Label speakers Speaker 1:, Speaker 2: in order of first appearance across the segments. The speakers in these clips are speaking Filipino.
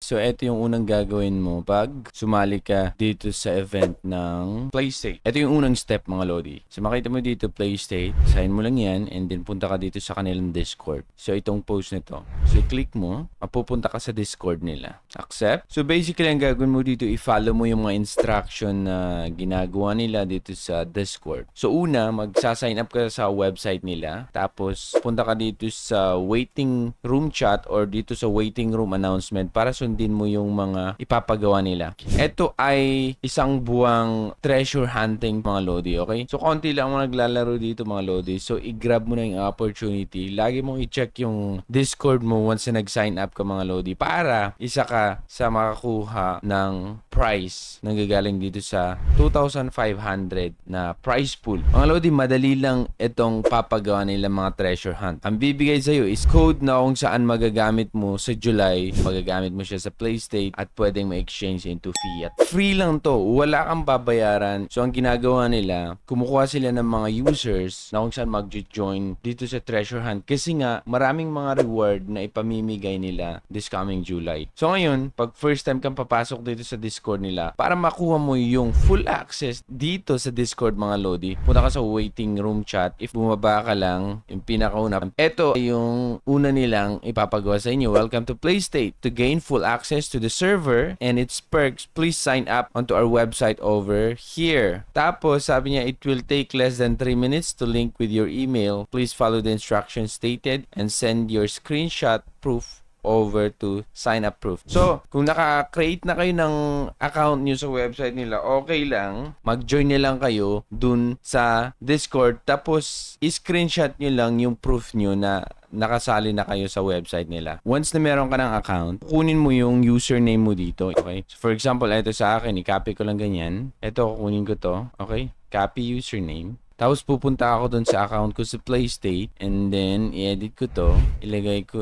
Speaker 1: So, ito yung unang gagawin mo pag sumali ka dito sa event ng PlayState. Ito yung unang step mga Lodi. So, makita mo dito PlayState, sign mo lang yan, and then punta ka dito sa kanilang Discord. So, itong post nito. So, click mo, mapupunta ka sa Discord nila. Accept. So, basically, ang gagawin mo dito, i-follow mo yung mga instruction na ginagawa nila dito sa Discord. So, una, magsa-sign up ka sa website nila. Tapos, punta ka dito sa waiting room chat or dito sa waiting room announcement para sundin mo yung mga ipapagawa nila. Ito ay isang buwang treasure hunting mga Lodi, okay? So, konti lang mga naglalaro dito mga Lodi. So, i-grab mo na yung opportunity. Lagi mong i-check yung Discord mo once na nag-sign up ka mga Lodi para isa ka sa makakuha ng prize na gagaling dito sa 2,500 na prize pool. Mga Lodi, madali lang itong papagawa nila mga treasure hunt. Ang bibigay sa'yo is code na kung saan magagamit mo sa July. Magagamit mo siya sa PlayState at pwedeng ma-exchange into fiat. Free lang to. Wala kang babayaran. So, ang ginagawa nila, kumukuha sila ng mga users na kung saan mag-join dito sa treasure hunt. Kasi nga, maraming mga reward na ipamimigay nila this coming July. So, ngayon, pag first time kang papasok dito sa Discord nila, para makuha mo yung full access dito sa Discord mga Lodi, punta ka sa waiting room chat. If bumaba ka lang, yung pinakauna, ito yung una nilang ipapagawa sa inyo. Welcome to PlayState. To gain full access to the server and its perks, please sign up onto our website over here. Tapos, sabi niya, it will take less than 3 minutes to link with your email. Please follow the instructions stated and send your screenshot proof over to sign up proof. So, kung naka-create na kayo ng account nyo sa website nila, okay lang. Mag-join na lang kayo dun sa Discord. Tapos, i-screenshot nyo lang yung proof nyo na nakasali na kayo sa website nila. Once na meron ka ng account, kunin mo yung username mo dito. Okay? So, for example, ito sa akin, i-copy ko lang ganyan. Ito, kunin ko to. Okay? Copy username. Tapos pupunta ako dun sa account ko sa PlayState and then i-edit ko to. Ilagay ko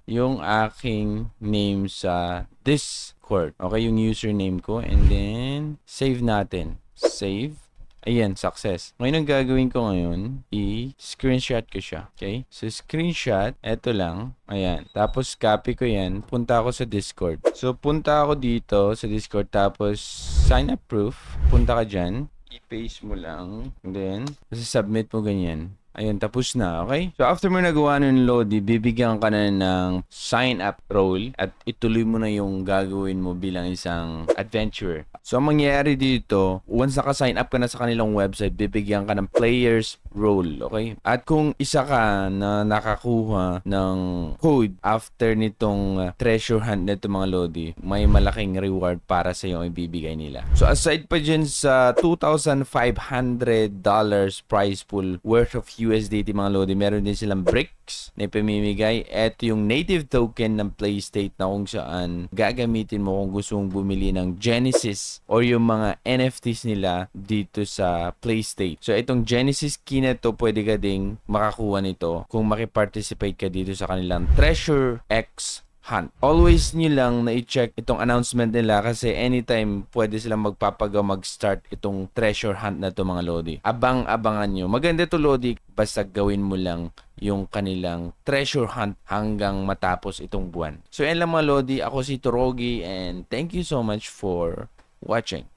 Speaker 1: yung aking name sa Discord. Okay, yung username ko and then save natin. Save. Ayan, success. Ngayon ang gagawin ko ngayon, i-screenshot ko siya. Okay? So, screenshot, eto lang. Ayan. Tapos, copy ko yan. Punta ako sa Discord. So, punta ako dito sa Discord. Tapos, sign up proof. Punta ka dyan. I-paste mo lang. And then, submit mo ganyan. Ayun, tapos na, okay? So, after mo nagawa ng Lodi, bibigyan ka na ng sign-up role at ituloy mo na yung gagawin mo bilang isang adventurer. So, ang mangyayari dito, once naka-sign up ka na sa kanilang website, bibigyan ka ng player's role, okay? At kung isa ka na nakakuha ng code after nitong treasure hunt nito mga Lodi, may malaking reward para sa iyo ang ibibigay nila. So, aside pa dyan sa $2,500 prize pool worth of USDT mga Lodi, meron din silang bricks na ipamimigay. Ito yung native token ng PlayState na kung saan gagamitin mo kung gusto mong bumili ng Genesis or yung mga NFTs nila dito sa PlayState. So, itong Genesis key na to, pwede ka ding makakuha nito kung makiparticipate ka dito sa kanilang Treasure X Hunt. Always nyo lang na i-check itong announcement nila kasi anytime pwede silang mag-start itong treasure hunt na to mga Lodi. Abang-abangan nyo. Maganda to Lodi, basta gawin mo lang yung kanilang treasure hunt hanggang matapos itong buwan. So yan lang mga Lodi, ako si Torogi and thank you so much for watching.